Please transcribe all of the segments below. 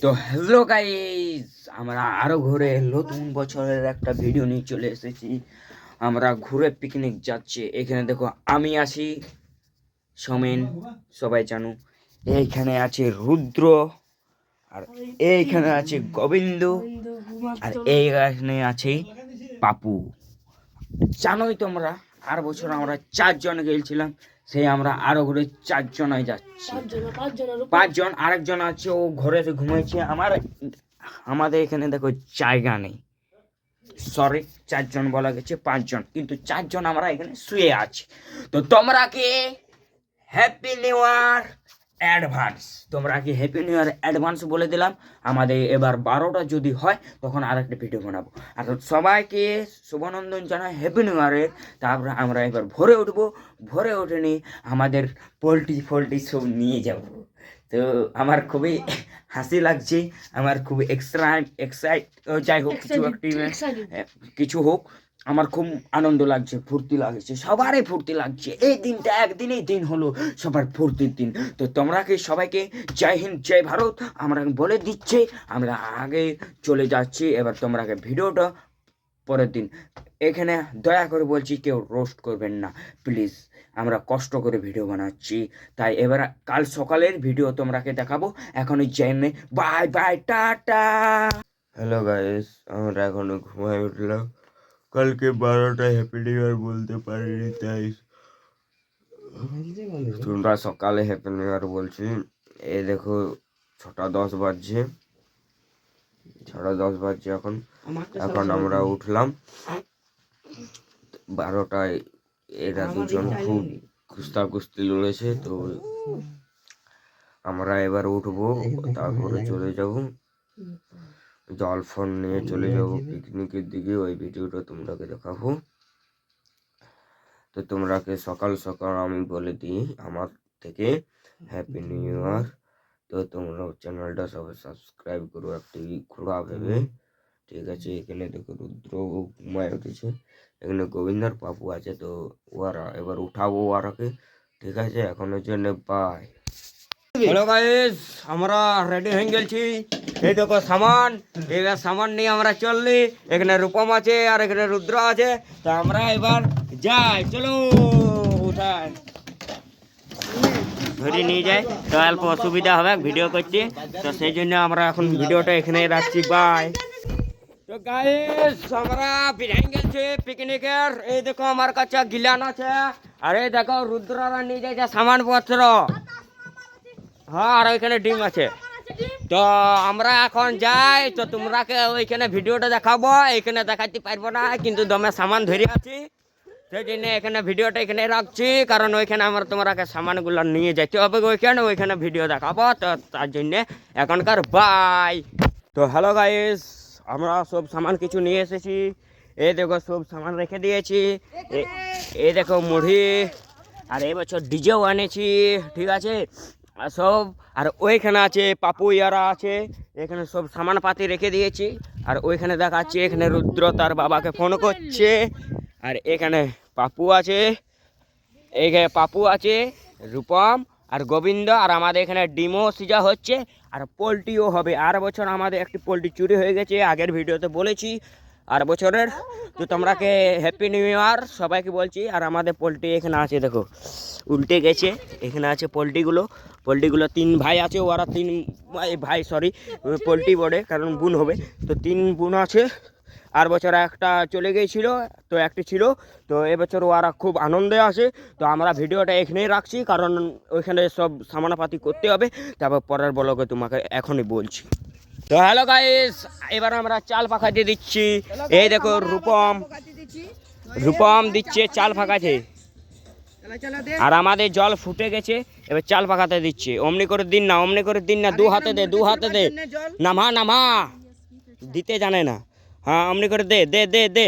তো hello guys, আমরা আরো ঘুরে নতুন বছরের একটা ভিডিও নিয়ে চলে এসেছি। আমরা ঘুরে পিকনিক যাচ্ছি। এখানে দেখো আমি আছি, সমেন, সবাই জানো। এইখানে আছে রুদ্র, আর এইখানে আছে গোবিন্দ, আর এইখানে আছে পাপু। জানোই তোমরা, আর বছর আমরা 4 জন গেছিলাম, সেই আমরা আরো ঘুরে 4 জনাই যাচ্ছি। 5 জন, আরেকজন আছে ও ঘরে ঘুমাইছে। আমাদের এখানে দেখো জায়গা নেই, সরি 4 জন বলা গেছে, 5 জন, কিন্তু 4 জন আমরা এখানে শুয়ে আছি। তো তোমরা কি হ্যাপি নিউ ইয়ার অ্যাডভান্স, তোমরা কি হ্যাপি নিউ ইয়ার অ্যাডভান্স বলে দিলাম। আমাদের এবার 12টা যদি হয় তখন আরেকটা ভিডিও বানাবো। আর সবাইকে শুভানন্দন জানাই হ্যাপি নিউ ইয়ারের। তারপরে আমরা এবার ভোরে উঠবো, ভোরে উঠে নিয়ে আমাদের পোলট্রি সব নিয়ে যাব। তো আমার খুবই হাসি লাগছে, আমার খুব এক্সাইট, যাই হোক কিছু হোক, আমার খুব আনন্দ লাগছে, ফুর্তি লাগছে, সবারই ফুর্তি লাগছে। এই দিনটা একদিনই দিন হলো সবার ফুর্তির দিন। তো তোমরা কি সবাইকে জয় হিন্দ জয় ভারত আমরা বলে দিচ্ছি। আমরা আগে চলে যাচ্ছি। এবার তোমরা ভিডিওটা পরের দিন, এখানে দয়া করে বলছি কেউ রোস্ট করবেন না প্লিজ, আমরা কষ্ট করে ভিডিও বানাচ্ছি। তাই এবার কাল সকালের ভিডিও তোমরাকে দেখাবো। এখনই জেনে bye bye, tata. Hello guys, আমরা এখনো ঘুমাই উঠলাম। কালকে 12টায় হ্যাপি নিউ ইয়ার বলতে পারিনি, তাই তোমরা সকালে হ্যাপি নিউ ইয়ার বলছি। এই দেখো 6টা 10 বাজছে, 6টা 10 বাজছে এখন আমরা উঠলাম 12টায়। এরা দুজন খুব কুস্তি লড়েছে, তো আমরা এবার উঠবো, তারপরে চলে যাব, জল ফোন নিয়ে চলে যাব পিকনিকের দিকে। ওই ভিডিওটা তোমরাকে দেখাবো। তো তোমরাকে সকাল সকাল আমি বলে দিই আমার থেকে হ্যাপি নিউ ইয়ার। তো তোমরা চ্যানেলটা সবাই সাবস্ক্রাইব করো একটি ঘোড়া ভেবে, ঠিক আছে। এখানে দেখো রুদ্র ঘুমায় উঠেছে, এখানে গোবিন্দর পাপু আছে। তো ওরা এবার উঠাবো ওরাকে, ঠিক আছে। এখনের জন্য বাই। হ্যালো গাইস, আমরা রেডি হয়ে গেছি। এই দেখো সামান, এবার সামান নিয়ে আমরা চললি। এখানে রূপম আছে আর এখানে রুদ্র আছে। তো আমরা এবার যাই, চলো উঠাই ধরে নিয়ে যাই, তো অল্প অসুবিধা হবে ভিডিও করছি। তো সেই জন্য আমরা এখন ভিডিওটা এখানে রাখছি, বাই। তো গাইস, আমরা বেরিয়ে গেছি পিকনিকের। এই দেখো আমার কাছে গিলান আছে, আর এই দেখো রুদ্ররা নিয়ে যাইছে সামানপত্র। হ্যাঁ, আর ওইখানে ডিম আছে। তো আমরা এখন যাই। তো তোমরাকে ওইখানে ভিডিওটা দেখাবো, এখানে দেখাতে পারবো না, কিন্তু দমে সামান ধরে আছি, সেই জন্য এখানে ভিডিওটা এখানে রাখছি। কারণ ওইখানে আমার তোমরাকে সামানগুলো নিয়ে যেতে হবে ওইখানে ভিডিও দেখাবো। তো তার জন্যে এখনকার বাই। তো হ্যালো গাইস, আমরা সব সামান কিছু নিয়ে এসেছি। এই দেখো সব সামান রেখে দিয়েছি। এই দেখো মুড়ি, আর এই বছর ডিজেও আনেছি, ঠিক আছে। আর সব, আর ওইখানে আছে পাপু ইয়ারা আছে, এখানে সব সামান পাতি রেখে দিয়েছি। আর ওইখানে দেখাচ্ছি, এখানে রুদ্র তার বাবাকে ফোন করছে। আর এখানে পাপু আছে, এইখানে পাপু আছে, রূপম আর গোবিন্দ। আর আমাদের এখানে ডিমও সিজা হচ্ছে, আর পোলট্রিও হবে। আর বছর আমাদের একটি পোলট্রি চুরি হয়ে গেছে, আগের ভিডিওতে বলেছি আর বছরের। তো তোমরাকে হ্যাপি নিউ ইয়ার সবাইকে বলছি। আর আমাদের পোলট্রি এখানে আছে, দেখো উল্টে গেছে। এখানে আছে পোলট্রিগুলো 3 ভাই আছে, ওরা 3 ভাই, সরি পোলট্রি বড়ে কারণ বোন হবে। তো 3 বোন আছে। আর বছর একটা চলে গিয়েছিল, তো একটি ছিল। তো এবছর ওরা খুব আনন্দে আছে। তো আমরা ভিডিওটা এখানেই রাখছি, কারণ ওইখানে সব সামানাপাতি করতে হবে। তারপর পরের ব্লগে তোমাকে এখনই বলছি। তো হ্যালো গাইস, এবার আমরা চাল পাকাতে দিচ্ছি। এই দেখো রূপম দিচ্ছে চাল পাকাতে, আর আমাদের জল ফুটে গেছে। এবার চাল পাকাতে দিচ্ছে। অমনি করে দিন না, 2 হাতে দে, নামা দিতে জানে না। হ্যাঁ, অমনি করে দে।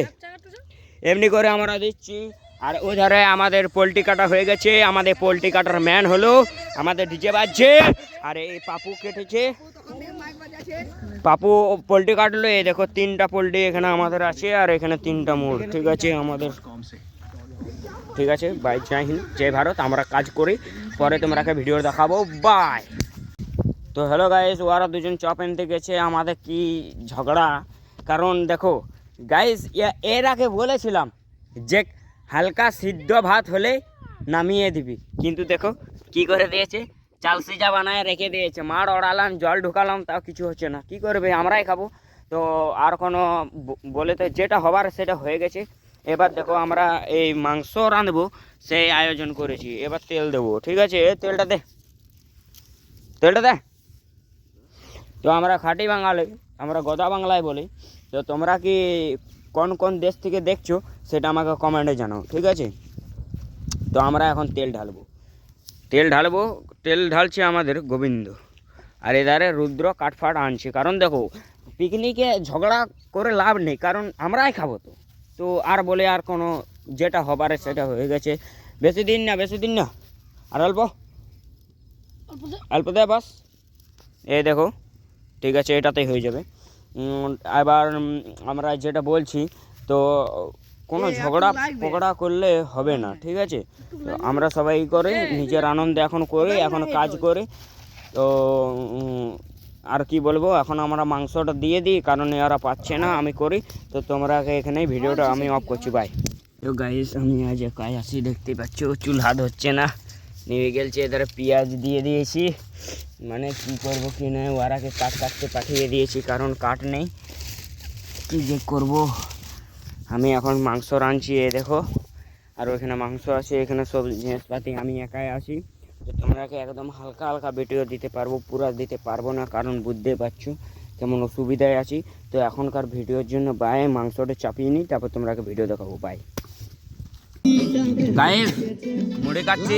এমনি করে আমরা দিচ্ছি। আর ওই ধারে আমাদের পোলট্রি কাটা হয়ে গেছে। আমাদের পোলট্রি কাটার ম্যান হলো আমাদের ডিজে বাজছে। আর এই পাপু কেটেছে, পাপু পোলট্রি কাটলো। এই দেখো 3টা পোলট্রি এখানে আমাদের আছে, আর এখানে 3টা মোড়, ঠিক আছে আমাদের। ঠিক আছে, বাই, জয় হিন্দ জয় ভারত। আমরা কাজ করি, পরে তোমরাকে ভিডিও দেখাবো, বাই। তো হ্যালো গাইস, ওরা দুজন চপ আনতে গেছে, আমাদের কি ঝগড়া। কারণ দেখো গাইস, এর আগে বলেছিলাম যে হালকা সিদ্ধ ভাত হলে নামিয়ে দিবি, কিন্তু দেখো কি করে দিয়েছে, চাল সিজা বানায় রেখে দিয়েছে। মার ওড়ালাম, জল ঢুকালাম, তাও কিছু হচ্ছে না। কি করবে, আমরাই খাবো। তো আর কোনো বলে তো যেটা হবার সেটা হয়ে গেছে। এবার দেখো আমরা এই মাংস রাঁধবো, সেই আয়োজন করেছি। এবার তেল দেবো, ঠিক আছে? তেলটা দে, তেলটা দে। তো আমরা খাঁটি বাঙালি, আমরা গদা বাংলায় বলি। তো তোমরা কি কোন কোন দেশ থেকে দেখছো সেটা আমাকে কমেন্টে জানাও, ঠিক আছে? তো আমরা এখন তেল ঢালবো, তেল ঢালছে আমাদের গোবিন্দ, আর এধারে রুদ্র কাঠফাট আনছে। কারণ দেখো পিকনিকে ঝগড়া করে লাভ নেই, কারণ আমরাই খাবো। তো আর বলে আর কোনো যেটা হবার সেটা হয়ে গেছে। বেশি দিন না, আর অল্প দেয় বাস। এই দেখো, ঠিক আছে, এটাতেই হয়ে যাবে। এবার আমরা যেটা বলছি, তো কোনো ঝগড়া পকড়া করলে হবে না, ঠিক আছে? তো আমরা সবাই করে নিজের আনন্দে এখন করি, এখন কাজ করি। তো আর কি বলবো, এখন আমরা মাংসটা দিয়ে দিই, কারণ এরা পাচ্ছে না, আমি করি। তো তোমরা এখানেই ভিডিওটা আমি অফ করছি, বাই। তো গাইস, আমি আজ একাই আসি, দেখতে পাচ্ছ চুল হাত হচ্ছে না, নিয়ে গেলছে। এধারে পেঁয়াজ দিয়ে দিয়েছি, মানে কি করবো কি না, ওরাকে কাটতে পাঠিয়ে দিয়েছি, কারণ কাঠ নেই। কি যে করবো, আমি এখন মাংস রাঁধছি। এ দেখো, আর ওইখানে মাংস আছে, এখানে সব জিনিসপাতি আমি একাই আসি। তো তোমরাকে একদম হালকা হালকা ভিডিও দিতে পারবো, পুরা দিতে পারবো না, কারণ বুঝতে পারছো কেমন অসুবিধায় আছি। তো এখনকার ভিডিওর জন্য বাই, মাংসটা চাপিয়ে নিই, তারপর তোমরাকে ভিডিও দেখাবো, বাই। গাইস, মুড়ি কাটছি,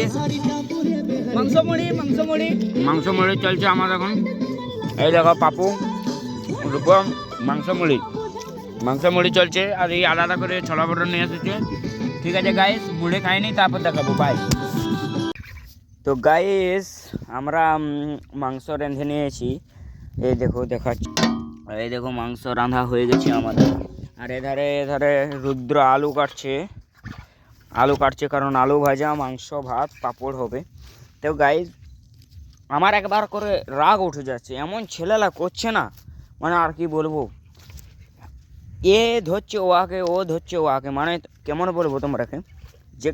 মাংস মুড়ি চলছে আমার এখন। এই দেখো পাপু, রূপম, মাংস মুড়ি চলছে, আর এই আলাদা করে ছোলা বড়া নিয়ে এসেছে। ঠিক আছে গাইস, মুড়ি খাইনি, তারপর দেখাবো, বাই। তো গাইস, আমরা মাংস রেঁধে নিয়েছি। এই দেখো দেখাচ্ছি, এই দেখো মাংস রাঁধা হয়ে গেছে আমাদের। আর এধারে রুদ্র আলু কাটছে, কারণ আলু ভাজা, মাংস, ভাত, পাঁপড় হবে। তো গাইস, আমার একবার করে রাগ উঠে যাচ্ছে, এমন ছেলেলা করছে না, মানে আর কি বলবো। এ ধরছে ওয়াকে, ও ধরছে ওয়াকে, মানে কেমন বলবো তোমরাকে, যে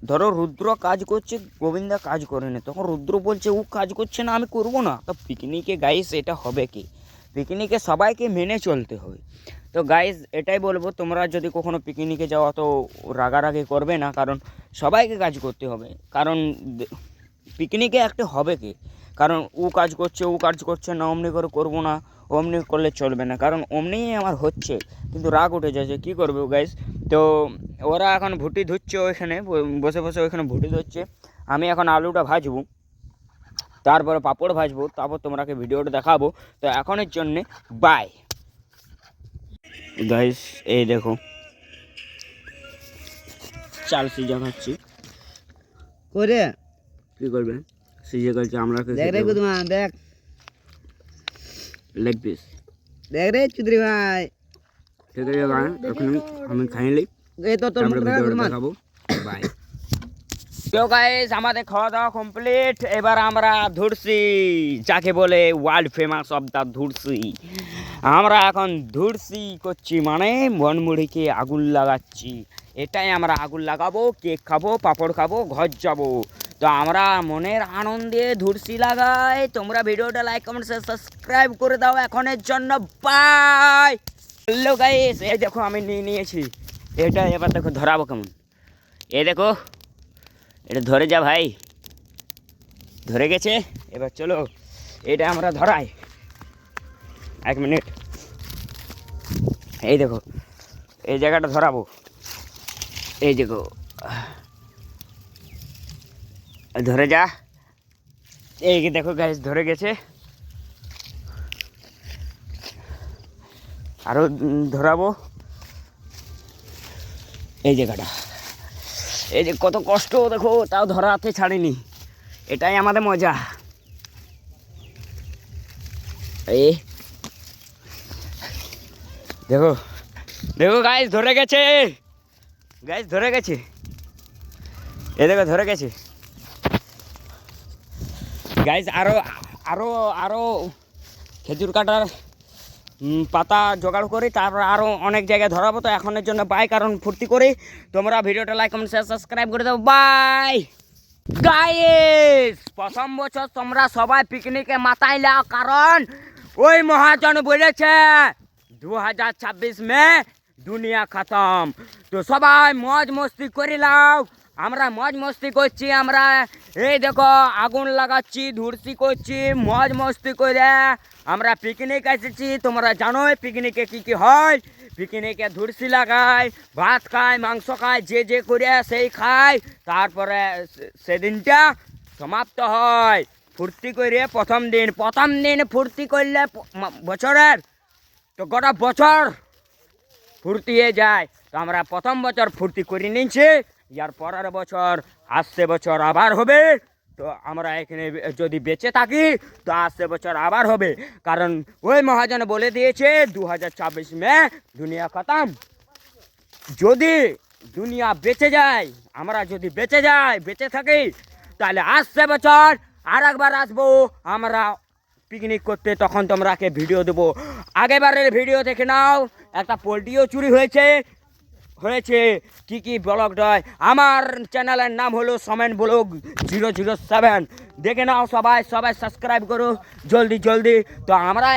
ধরো রুদ্র কাজ করছে, গোবিন্দা কাজ করেনি, তখন রুদ্র বলছে ও কাজ করছে না, আমি করবো না। তো পিকনিকে গাইস এটা হবে কি, পিকনিকে সবাইকে মেনে চলতে হবে। তো গাইস এটাই বলবো, তোমরা যদি কখনো পিকনিকে যাওয়া তো রাগারাগি করবে না, কারণ সবাইকে কাজ করতে হবে। কারণ পিকনিকে একটা হবে কি, কারণ ও কাজ করছে না, অমনি করে করবো না, অমনি করলে চলবে না, কারণ অমনিই আমার হচ্ছে, কিন্তু রাগ উঠে যাচ্ছে, কী করবে গাইস। তো ওরা এখন ভুটি ধুচ্ছে, ওইখানে বসে ওইখানে ভুটি ধুচ্ছে। আমি এখন আলুটা ভাজবো, তারপরে পাঁপড় ভাজবো, তারপর তোমরাকে ভিডিওটা দেখাবো। তো এখনের জন্যে বাই গাইস। এই দেখো চাল সিজা খাচ্ছি, করে কি করবে, সিজে করছে, আমরা দেখ লেগ পিস, দেখ রে চুদ্রি ভাই, ঠিক আছে ভাই, এখন আমি খাইলি, এই তো তোর মুখ দেখাবো, বাই। তো গাইস, আমাদের খাওয়া দাওয়া কমপ্লিট। এবার আমরা ধুরসি, যাকে বলে ওয়ার্ল্ড ফেমাস অফ দ্য ধুরসি। আমরা এখন ধুরসি করছি, মানে বনমুড়িকে আগুন লাগাচ্ছি। এটাই আমরা আগুন লাগাবো, কেক খাবো, পাঁপড় খাবো, ঘর যাবো। তো আমরা মনের আনন্দে ধুরসি লাগাই। তোমরা ভিডিওটা লাইক, কমেন্ট, সাবস্ক্রাইব করে দাও এখনের জন্য, বাই। হ্যালো গাইস, এই দেখো আমি নিয়েছি এটা, এবার দেখো ধরাবো কেমন। এই দেখো, এটা ধরে যা ভাই, ধরে গেছে। এবার চলো এটা আমরা ধরাই, 1 মিনিট। এই দেখো, এই জায়গাটা ধরাবো, এই দেখো, ধরে যা। এই দেখো গাইস, ধরে গেছে, আরো ধরাবো। এই জায়গাটা, এই যে কত কষ্ট দেখো, তাও ধরাতে ছাড়িনি, এটাই আমাদের মজা। এই দেখো গাইস, ধরে গেছে, এই দেখো ধরে গেছে গাইস। আরও আরও খেজুর কাটার পাতা জোগাড় করি, তারপর আরও অনেক জায়গায় ধরাবো। তো এখনের জন্য বাই, কারণ ফুর্তি করি। তোমরা ভিডিওটা লাইক কমেন্ট শেয়ার সাবস্ক্রাইব করে দাও। বাই গাইস, প্রথম বছর তোমরা সবাই পিকনিকে মাতাই লাও, কারণ ওই মহাজন বলেছে 2026 মে দুনিয়া খতম। তো সবাই মজ মস্তি করে লাও। আমরা মজ মস্তি করছি, আমরা এই দেখো আগুন লাগাচ্ছি, ধুরসি করছি, মজ মস্তি করে আমরা পিকনিক এসেছি। তোমরা জানোই পিকনিকে কি কি হয়। পিকনিকে ধুরসি লাগায়, ভাত খায়, মাংস খায়, যে যে করে সেই খায়। তারপরে সেদিনটা সমাপ্ত হয় ফুর্তি করে। প্রথম দিন ফুর্তি করলে বছরের তো গোটা বছর ফুর্তি হয়ে যায়। তো আমরা প্রথম বছর ফুর্তি করে নিয়েছি, ইয়ার পরের বছর আসছে বছর আবার হবে। তো আমরা এখানে যদি বেঁচে থাকি তো আসছে বছর আবার হবে, কারণ ওই মহাজন বলে দিয়েছে 2026 মে দুনিয়া খতম। যদি দুনিয়া বেঁচে যায়, আমরা যদি বেঁচে থাকি, তাহলে আসছে বছর আর একবার আসবো আমরা পিকনিক করতে। তখন তোমরাকে ভিডিও দেবো। আগেবারের ভিডিও দেখে নাও, একটা পোল্ট্রিও চুরি হয়েছে। কি কি ব্লগ নয়, আমার চ্যানেলের নাম হলো সোমেন ব্লগ 007। দেখে নাও সবাই সাবস্ক্রাইব করো জলদি। তো আমরা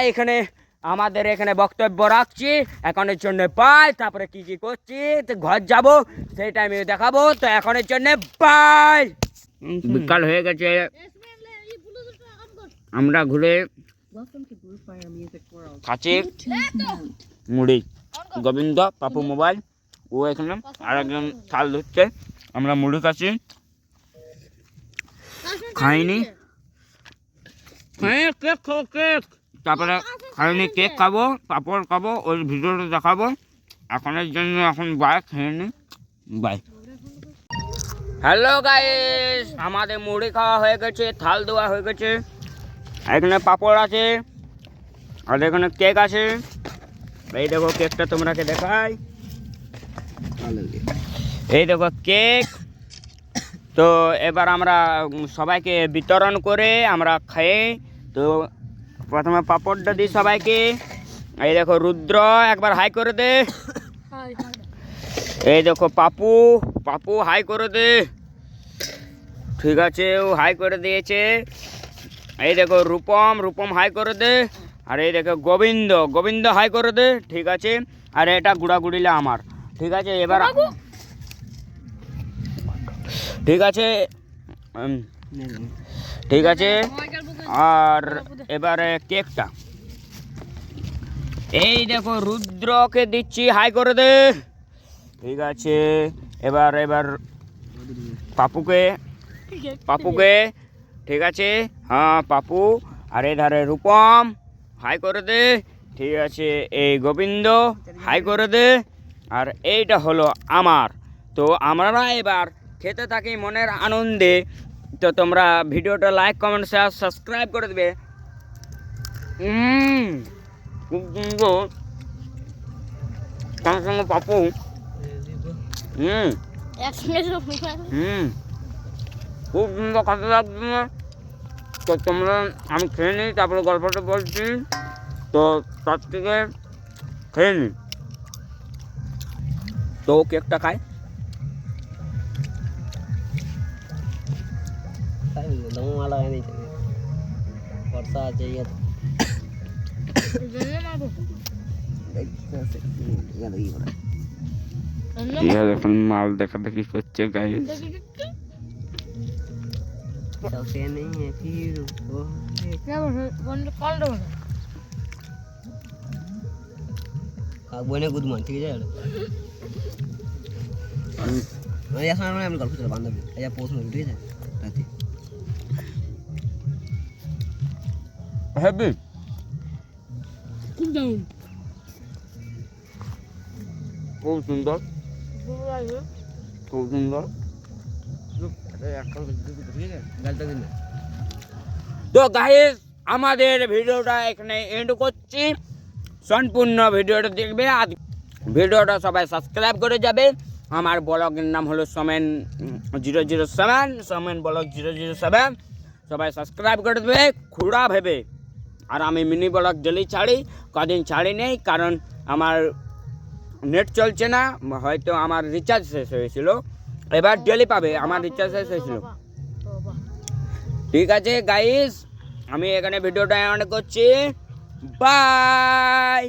আমাদের এখানে বক্তব্য রাখছি এখনের জন্য বাই। তারপরে কি কি করছি তো ঘর যাব, সেই টাইমে দেখাবো। তো এখনের জন্য বাই। বিকাল হয়ে গেছে, আমরা ঘুরে খাচ্ছি মুড়ি। গোবিন্দ পাপু মোবাইল, ও এখানে আর একজন থাল ধরছে, আমরা মুড়ি খাচ্ছি। খাইনি, তারপরে খাইনি, কেক খাবো, পাপড় খাবো, ওই ভিডিওটা দেখাবো। এখনের জন্য এখন বাই, খেয়ে নি, বাই। হ্যালো গাইস, আমাদের মুড়ি খাওয়া হয়ে গেছে, থাল দেওয়া হয়ে গেছে। এখানে পাপড় আছে আর এখানে কেক আছে। এই দেখো কেকটা তোমরাকে দেখাই, এই দেখো কেক। তো এবার আমরা সবাইকে বিতরণ করে আমরা খাই। তো প্রথমে পাপড়টা দিই সবাইকে। এই দেখো রুদ্র, একবার হাই করে দে। এই দেখো পাপু হাই করে দে। ঠিক আছে, ও হাই করে দিয়েছে। এই দেখো রূপম হাই করে দে। আর এই দেখো গোবিন্দ হাই করে দে। ঠিক আছে, আর এটা গুড়াগুড়িলে আমার। ঠিক আছে, এবার ঠিক আছে। আর এবারে কেকটা এই দেখো রুদ্রকে দিচ্ছি, হাই করে দে। ঠিক আছে, এবার পাপুকে ঠিক আছে, হ্যাঁ পাপু। আর এই ধারে রূপম হাই করে দে। ঠিক আছে, এই গোবিন্দ হাই করে দে। আর এইটা হলো আমার। তো আমরা এবার খেতে থাকি মনের আনন্দে। তো তোমরা ভিডিওটা লাইক কমেন্ট শেয়ার সাবস্ক্রাইব করে দেবে। খুব সুন্দর, তার সঙ্গে পাপু। খুব সুন্দর খেতে লাগছে। তো তোমরা, আমি খেয়ে নিই, তারপরে গল্পটা বলছি। তো তার থেকে খেয়ে নিই। তো কেকটা খাই। এখন মাল দেখা দেখি করছে গায়ে। বইনে গুড মর্নিং, ঠিক আছে। আমি গল্প ছিল বান্ধবী, পৌঁছ ঠিক আছে রাতে। হেভি, খুব সুন্দর। তো গাইস, আমাদের ভিডিওটা এখানে এন্ড করছি। সম্পূর্ণ ভিডিওটা দেখবে আর ভিডিওটা সবাই সাবস্ক্রাইব করে যাবে। আমার ব্লগের নাম হলো সোমেন 007, সোমেন ব্লগ 007। সবাই সাবস্ক্রাইব করে দেবে খুড়া ভেবে। আর আমি মিনি ব্লগ ডেলি ছাড়ি, কদিন ছাড়ি নেই কারণ আমার নেট চলছে না, হয়তো আমার রিচার্জ শেষ হয়েছিল। এবার ডেলি পাবে, আমার রিচার্জ শেষ হয়েছিল। ঠিক আছে গাইস, আমি এখানে ভিডিওটা এন্ড করছি। বাই।